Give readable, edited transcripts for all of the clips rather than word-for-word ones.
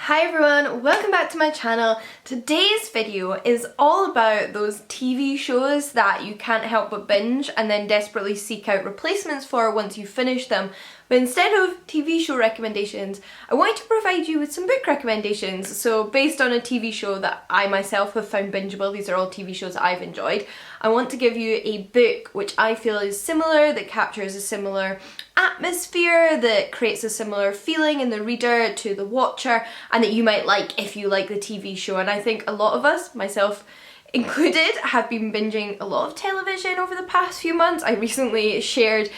Hi everyone, welcome back to my channel. Today's video is all about those TV shows that you can't help but binge and then desperately seek out replacements for once you finish them. But instead of TV show recommendations, I wanted to provide you with some book recommendations. So based on a TV show that I myself have found bingeable, these are all TV shows that I've enjoyed, I want to give you a book which I feel is similar, that captures a similar atmosphere, that creates a similar feeling in the reader to the watcher, and that you might like if you like the TV show. And I think a lot of us, myself included, have been binging a lot of television over the past few months. I recently shared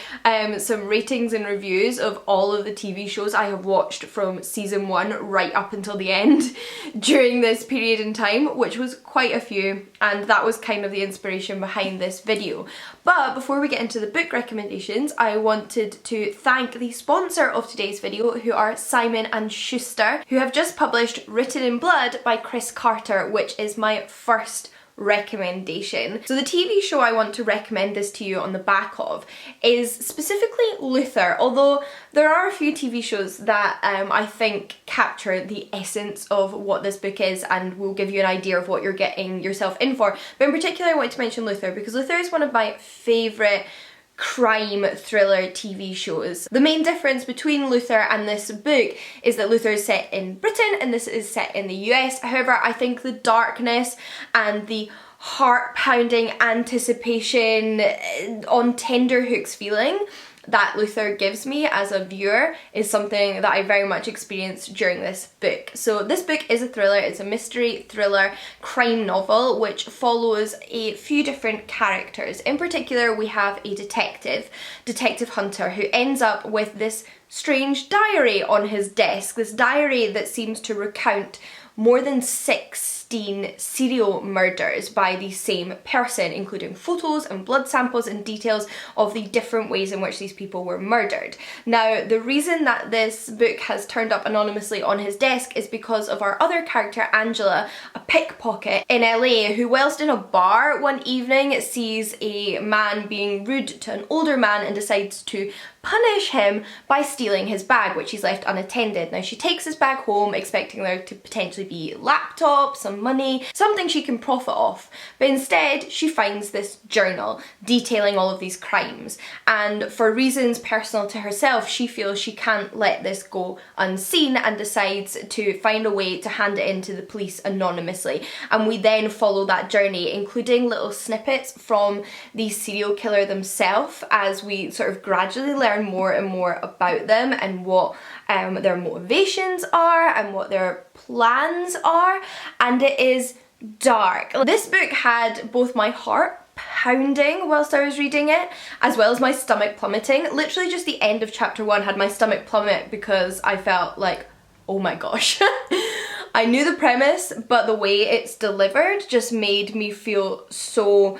some ratings and reviews of all of the TV shows I have watched from season 1 right up until the end during this period in time, which was quite a few, and that was kind of the inspiration behind this video. But before we get into the book recommendations, I wanted to thank the sponsor of today's video, who are Simon & Schuster, who have just published Written in Blood by Chris Carter, which is my first recommendation. So the TV show I want to recommend this to you on the back of is specifically Luther, although there are a few TV shows that I think capture the essence of what this book is and will give you an idea of what you're getting yourself in for. But in particular I want to mention Luther because Luther is one of my favourite crime thriller TV shows. The main difference between Luther and this book is that Luther is set in Britain and this is set in the US. However, I think the darkness and the heart-pounding anticipation on tenterhooks feeling that Luther gives me as a viewer is something that I very much experienced during this book. So this book is a thriller, it's a mystery thriller crime novel which follows a few different characters. In particular we have a detective Hunter, who ends up with this strange diary on his desk, this diary that seems to recount more than 16 serial murders by the same person, including photos and blood samples and details of the different ways in which these people were murdered. Now, the reason that this book has turned up anonymously on his desk is because of our other character, Angela, a pickpocket in LA, who whilst in a bar one evening sees a man being rude to an older man and decides to punish him by stealing his bag, which he's left unattended. Now she takes his bag home expecting there to potentially be laptop, some money, something she can profit off, but instead she finds this journal detailing all of these crimes, and for reasons personal to herself she feels she can't let this go unseen and decides to find a way to hand it in to the police anonymously. And we then follow that journey, including little snippets from the serial killer themselves as we sort of gradually learn more and more about them and what their motivations are and what their plans are, and it is dark. This book had both my heart pounding whilst I was reading it, as well as my stomach plummeting. Literally just the end of chapter 1 had my stomach plummet because I felt like, oh my gosh. I knew the premise, but the way it's delivered just made me feel so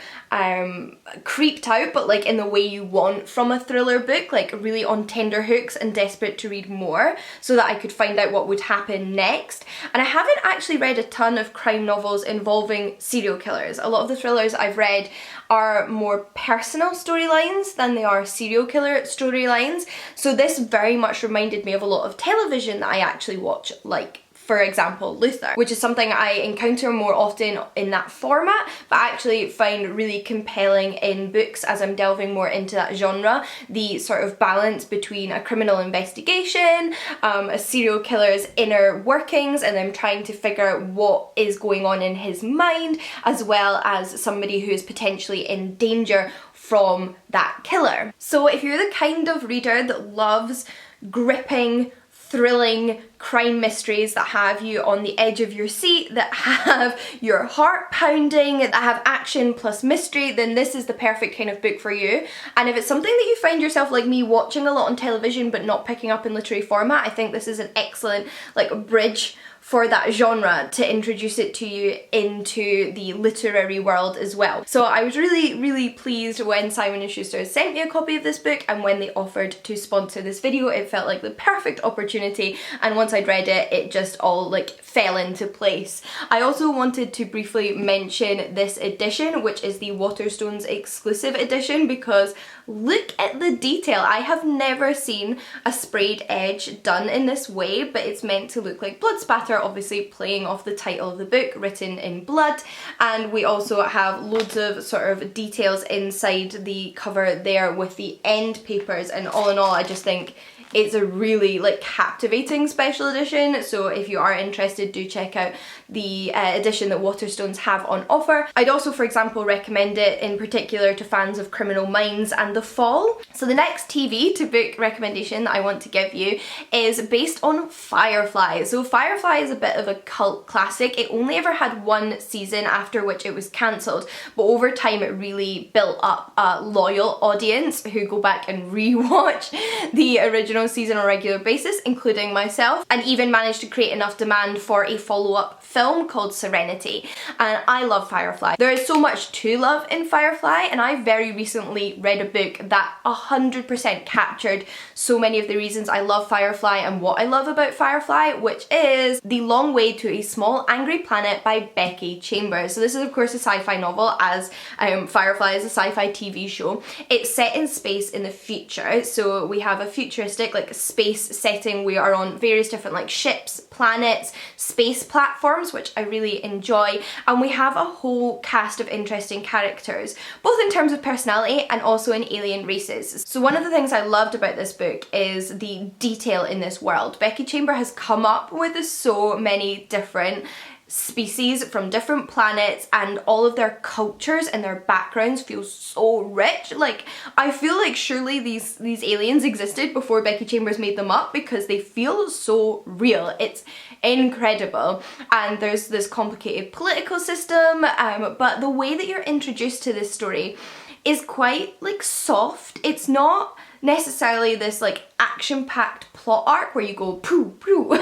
creeped out, but like in the way you want from a thriller book, like really on tenterhooks and desperate to read more so that I could find out what would happen next. And I haven't actually read a ton of crime novels involving serial killers. A lot of the thrillers I've read are more personal storylines than they are serial killer storylines. So this very much reminded me of a lot of television that I actually watch, like for example Luther, which is something I encounter more often in that format, but I actually find really compelling in books as I'm delving more into that genre. The sort of balance between a criminal investigation, a serial killer's inner workings, and them trying to figure out what is going on in his mind, as well as somebody who is potentially in danger from that killer. So if you're the kind of reader that loves gripping, thrilling crime mysteries that have you on the edge of your seat, that have your heart pounding, that have action plus mystery, then this is the perfect kind of book for you. And if it's something that you find yourself, like me, watching a lot on television but not picking up in literary format, I think this is an excellent like bridge for that genre to introduce it to you into the literary world as well. So I was really pleased when Simon & Schuster sent me a copy of this book, and when they offered to sponsor this video it felt like the perfect opportunity, and once I'd read it, it just all like fell into place. I also wanted to briefly mention this edition, which is the Waterstones exclusive edition, because look at the detail. I have never seen a sprayed edge done in this way, but it's meant to look like blood spatter, obviously playing off the title of the book, written in blood. And we also have loads of sort of details inside the cover there with the end papers, and all in all I just think it's a really like captivating special edition. So if you are interested, do check out the edition that Waterstones have on offer. I'd also, for example, recommend it in particular to fans of Criminal Minds and The Fall. So the next TV to book recommendation that I want to give you is based on Firefly. So Firefly is a bit of a cult classic. It only ever had one season, after which it was cancelled, but over time it really built up a loyal audience who go back and rewatch the original season on a regular basis, including myself, and even managed to create enough demand for a follow-up film called Serenity. And I love Firefly. There is so much to love in Firefly, and I very recently read a book that 100% captured so many of the reasons I love Firefly and what I love about Firefly, which is The Long Way to a Small Angry Planet by Becky Chambers. So this is of course a sci-fi novel, as Firefly is a sci-fi TV show. It's set in space in the future, so we have a futuristic like space setting. We are on various different like ships, planets, space platforms, which I really enjoy, and we have a whole cast of interesting characters, both in terms of personality and also in alien races. So one of the things I loved about this book is the detail in this world. Becky Chamber has come up with so many different species from different planets, and all of their cultures and their backgrounds feel so rich. Like, I feel like surely these aliens existed before Becky Chambers made them up, because they feel so real. It's incredible. And there's this complicated political system, but the way that you're introduced to this story is quite like soft. It's not necessarily this like action-packed plot arc where you go poo poo.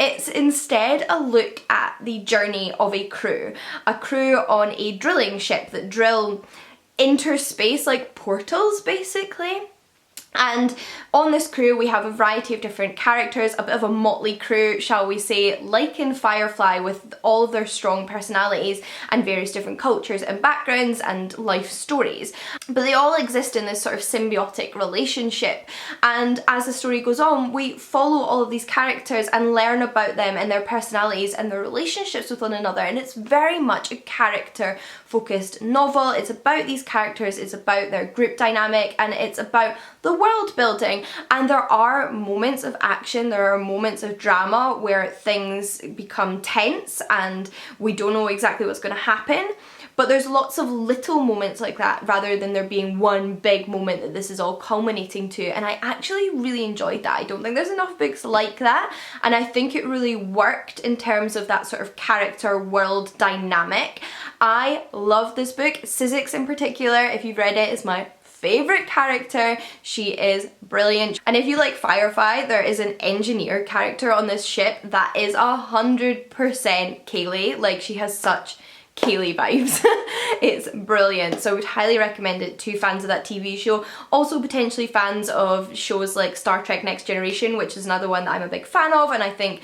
It's instead a look at the journey of a crew on a drilling ship that drill interspace like portals basically. And on this crew we have a variety of different characters, a bit of a motley crew, shall we say, like in Firefly, with all of their strong personalities and various different cultures and backgrounds and life stories. But they all exist in this sort of symbiotic relationship, and as the story goes on we follow all of these characters and learn about them and their personalities and their relationships with one another. And it's very much a character focused novel. It's about these characters, it's about their group dynamic, and it's about the world building. And there are moments of action, there are moments of drama where things become tense and we don't know exactly what's going to happen. But there's lots of little moments like that, rather than there being one big moment that this is all culminating to. And I actually really enjoyed that. I don't think there's enough books like that. And I think it really worked in terms of that sort of character world dynamic. I love this book. Sizzix in particular, if you've read it, is my favourite character. She is brilliant. And if you like Firefly, there is an engineer character on this ship that is 100% Kaylee. Like, she has such Kaylee vibes. It's brilliant, so I would highly recommend it to fans of that TV show. Also potentially fans of shows like Star Trek Next Generation, which is another one that I'm a big fan of, and I think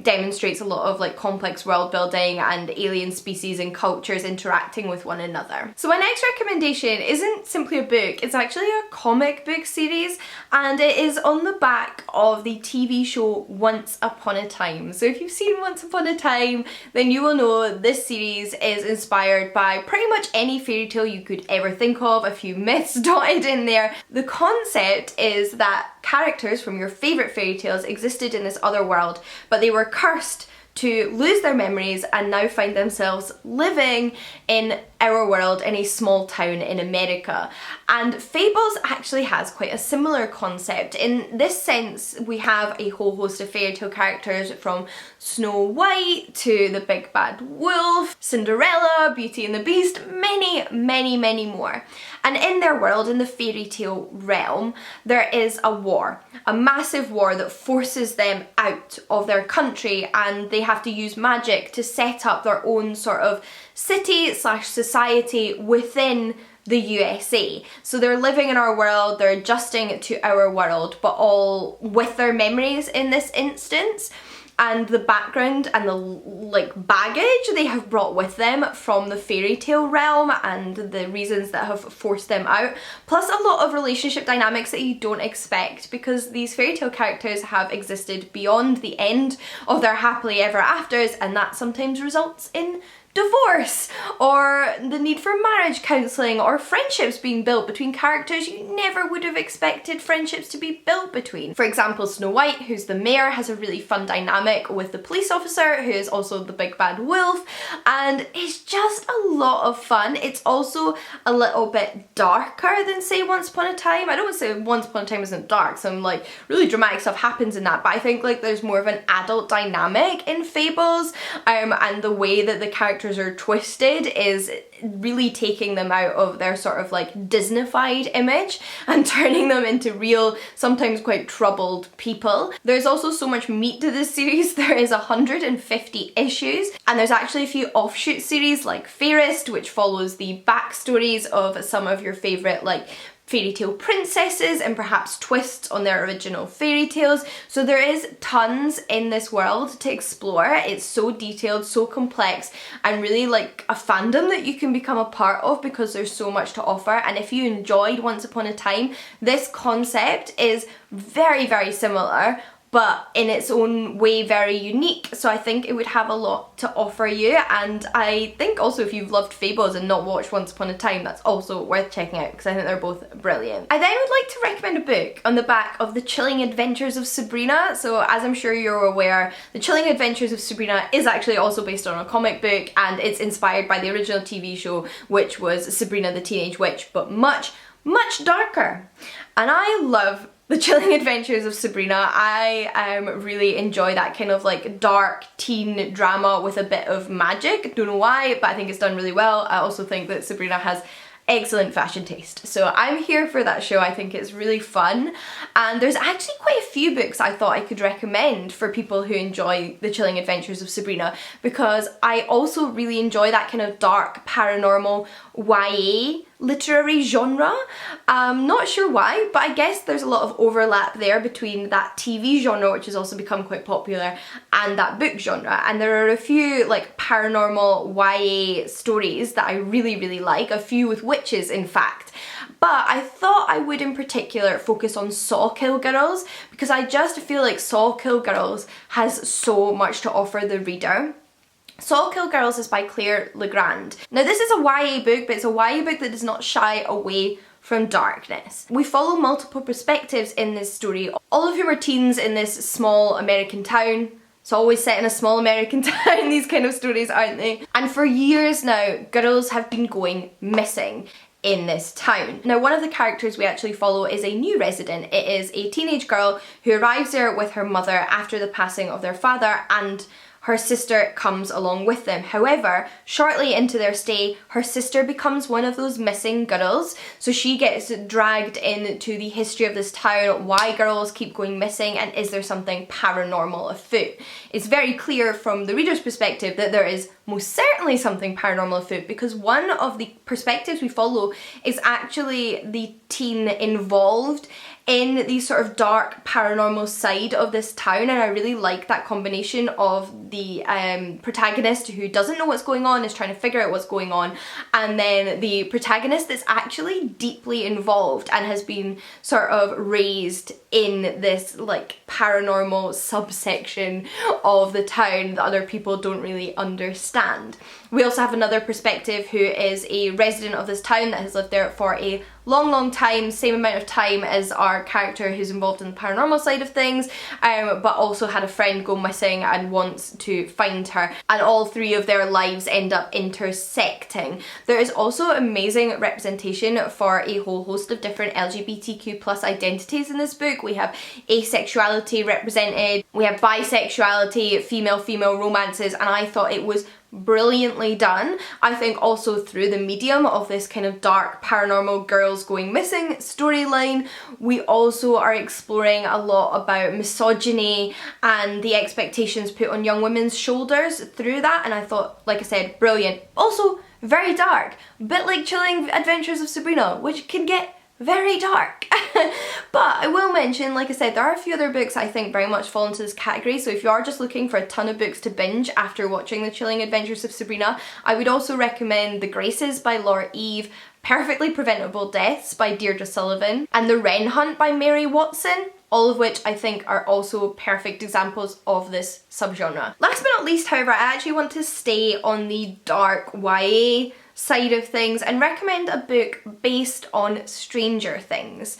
demonstrates a lot of like complex world building and alien species and cultures interacting with one another. So my next recommendation isn't simply a book, it's actually a comic book series, and it is on the back of the TV show Once Upon a Time. So if you've seen Once Upon a Time, then you will know this series is inspired by pretty much any fairy tale you could ever think of, a few myths dotted in there. The concept is that characters from your favourite fairy tales existed in this other world, but they were cursed to lose their memories and now find themselves living in our world in a small town in America. And Fables actually has quite a similar concept. In this sense, we have a whole host of fairy tale characters, from Snow White to the Big Bad Wolf, Cinderella, Beauty and the Beast, many more. And in their world, in the fairy tale realm, there is a war, a massive war that forces them out of their country, and they have to use magic to set up their own sort of city/society within the USA. So they're living in our world, they're adjusting to our world, but all with their memories in this instance. and the background and the like baggage they have brought with them from the fairy tale realm and the reasons that have forced them out, plus a lot of relationship dynamics that you don't expect, because these fairy tale characters have existed beyond the end of their happily ever afters, and that sometimes results in divorce, or the need for marriage counselling, or friendships being built between characters you never would have expected friendships to be built between. For example, Snow White, who's the mayor, has a really fun dynamic with the police officer, who is also the big bad wolf, and it's just a lot of fun. It's also a little bit darker than, say, Once Upon a Time. I don't want to say Once Upon a Time isn't dark, some like really dramatic stuff happens in that, but I think like there's more of an adult dynamic in Fables, and the way that the characters are twisted is really taking them out of their sort of like Disneyfied image and turning them into real, sometimes quite troubled people. There's also so much meat to this series. There is 150 issues, and there's actually a few offshoot series like Fairest, which follows the backstories of some of your favourite like fairy tale princesses and perhaps twists on their original fairy tales. So there is tons in this world to explore. It's so detailed, so complex, and really like a fandom that you can become a part of because there's so much to offer. And if you enjoyed Once Upon a Time, this concept is very, very similar, but in its own way very unique. So I think it would have a lot to offer you, and I think also if you've loved Fables and not watched Once Upon a Time, that's also worth checking out because I think they're both brilliant. I then would like to recommend a book on the back of The Chilling Adventures of Sabrina. So as I'm sure you're aware, The Chilling Adventures of Sabrina is actually also based on a comic book, and it's inspired by the original TV show, which was Sabrina the Teenage Witch, but much, much darker. And I love The Chilling Adventures of Sabrina. I really enjoy that kind of like dark teen drama with a bit of magic. Don't know why, but I think it's done really well. I also think that Sabrina has excellent fashion taste. So I'm here for that show. I think it's really fun. And there's actually quite a few books I thought I could recommend for people who enjoy The Chilling Adventures of Sabrina, because I also really enjoy that kind of dark, paranormal, YA literary genre. Not sure why, but I guess there's a lot of overlap there between that TV genre, which has also become quite popular, and that book genre. And there are a few like paranormal YA stories that I really, really like, a few with witches in fact. But I thought I would in particular focus on Sawkill Girls, because I just feel like Sawkill Girls has so much to offer the reader. Sawkill Girls is by Claire Legrand. Now this is a YA book, but it's a YA book that does not shy away from darkness. We follow multiple perspectives in this story, all of whom are teens in this small American town. It's always set in a small American town, these kind of stories, aren't they? And for years now, girls have been going missing in this town. Now one of the characters we actually follow is a new resident. It is a teenage girl who arrives there with her mother after the passing of their father, and her sister comes along with them. However, shortly into their stay, her sister becomes one of those missing girls. So she gets dragged into the history of this town, why girls keep going missing, and is there something paranormal afoot. It's very clear from the reader's perspective that there is most certainly something paranormal afoot, because one of the perspectives we follow is actually the teen involved in the sort of dark paranormal side of this town, and I really like that combination of the protagonist who doesn't know what's going on, is trying to figure out what's going on, and then the protagonist that's actually deeply involved and has been sort of raised in this like paranormal subsection of the town that other people don't really understand. We also have another perspective who is a resident of this town that has lived there for a long time, same amount of time as our character who's involved in the paranormal side of things, but also had a friend go missing and wants to find her, and all three of their lives end up intersecting. There is also amazing representation for a whole host of different LGBTQ plus identities in this book. We have asexuality represented, we have bisexuality, female-female romances, and I thought it was brilliantly done. I think also through the medium of this kind of dark paranormal girls going missing storyline, we also are exploring a lot about misogyny and the expectations put on young women's shoulders through that, and I thought, like I said, brilliant. Also very dark, a bit like Chilling Adventures of Sabrina, which can get very dark. But I will mention, like I said, there are a few other books I think very much fall into this category, so if you are just looking for a ton of books to binge after watching The Chilling Adventures of Sabrina, I would also recommend The Graces by Laura Eve, Perfectly Preventable Deaths by Deirdre Sullivan, and The Wren Hunt by Mary Watson, all of which I think are also perfect examples of this subgenre. Last but not least, however, I actually want to stay on the dark YA side of things and recommend a book based on Stranger Things.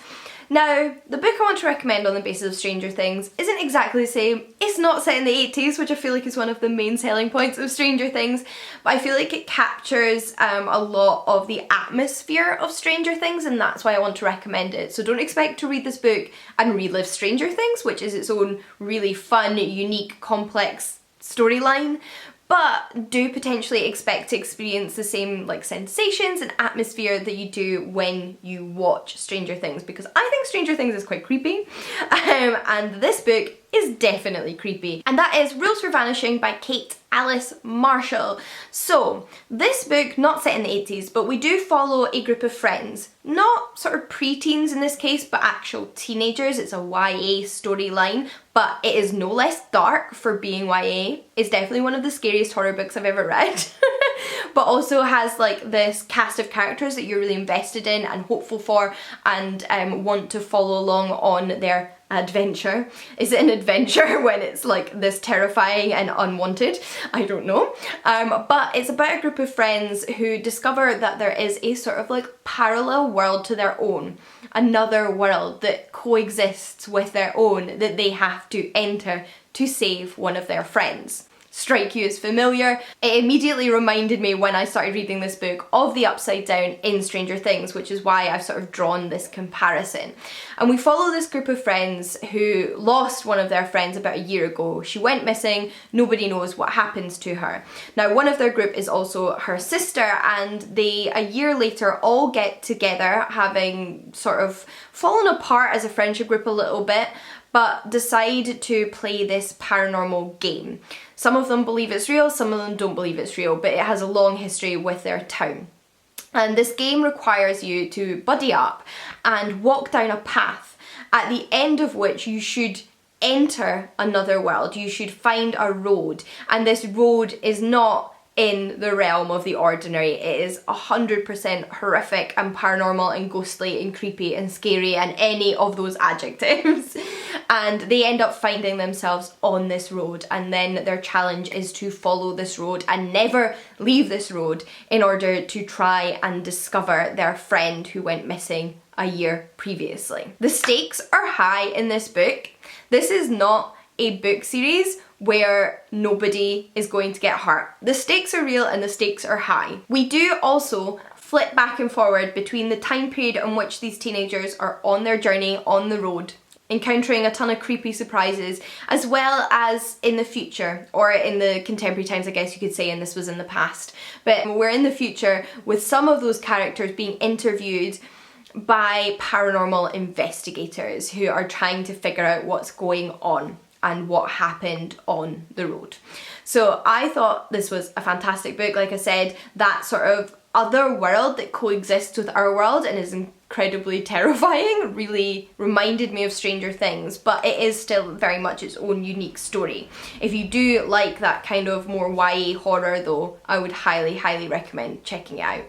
Now, the book I want to recommend on the basis of Stranger Things isn't exactly the same. It's not set in the 80s, which I feel like is one of the main selling points of Stranger Things, but I feel like it captures a lot of the atmosphere of Stranger Things, and that's why I want to recommend it. So don't expect to read this book and relive Stranger Things, which is its own really fun, unique, complex storyline, but do potentially expect to experience the same like sensations and atmosphere that you do when you watch Stranger Things, because I think Stranger Things is quite creepy, and this book is definitely creepy. And that is Rules for Vanishing by Kate Alice Marshall. So this book, not set in the 80s, but we do follow a group of friends, not sort of pre-teens in this case, but actual teenagers. It's a YA storyline, but it is no less dark for being YA. It's definitely one of the scariest horror books I've ever read. But also has like this cast of characters that you're really invested in and hopeful for, and want to follow along on their adventure. Is it an adventure when it's like this terrifying and unwanted? I don't know. But it's about a group of friends who discover that there is a sort of like parallel world to their own. Another world that coexists with their own that they have to enter to save one of their friends. Strike you as familiar? It immediately reminded me when I started reading this book of the Upside Down in Stranger Things, which is why I've sort of drawn this comparison. And we follow this group of friends who lost one of their friends about a year ago. She went missing, nobody knows what happens to her. Now, one of their group is also her sister, and they, a year later, all get together, having sort of fallen apart as a friendship group a little bit, but decide to play this paranormal game. Some of them believe it's real, some of them don't believe it's real, but it has a long history with their town. And this game requires you to buddy up and walk down a path, at the end of which you should enter another world. You should find a road, and this road is not in the realm of the ordinary. It is 100% horrific and paranormal and ghostly and creepy and scary and any of those adjectives. And they end up finding themselves on this road, and then their challenge is to follow this road and never leave this road in order to try and discover their friend who went missing a year previously. The stakes are high in this book. This is not a book series where nobody is going to get hurt. The stakes are real and the stakes are high. We do also flip back and forward between the time period in which these teenagers are on their journey on the road, encountering a ton of creepy surprises, as well as in the future, or in the contemporary times, I guess you could say, and this was in the past. But we're in the future with some of those characters being interviewed by paranormal investigators who are trying to figure out what's going on and what happened on the road. So I thought this was a fantastic book. Like I said, that sort of other world that coexists with our world and is incredibly terrifying really reminded me of Stranger Things, but it is still very much its own unique story. If you do like that kind of more YA horror though, I would highly, highly recommend checking it out.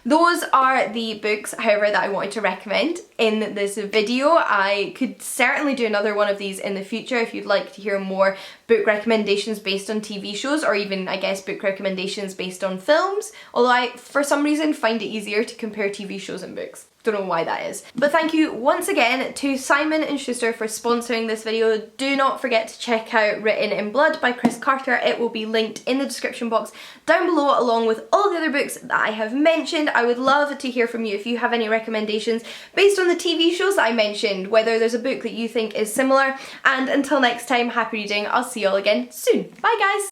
Those are the books, however, that I wanted to recommend in this video. I could certainly do another one of these in the future if you'd like to hear more book recommendations based on TV shows, or even, I guess, book recommendations based on films, although I, for some reason, find it easier to compare TV shows and books. Don't know why that is. But thank you once again to Simon & Schuster for sponsoring this video. Do not forget to check out Written in Blood by Chris Carter. It will be linked in the description box down below, along with all the other books that I have mentioned. I would love to hear from you if you have any recommendations based on the TV shows that I mentioned, whether there's a book that you think is similar. And until next time, happy reading. I'll see you all again soon. Bye guys!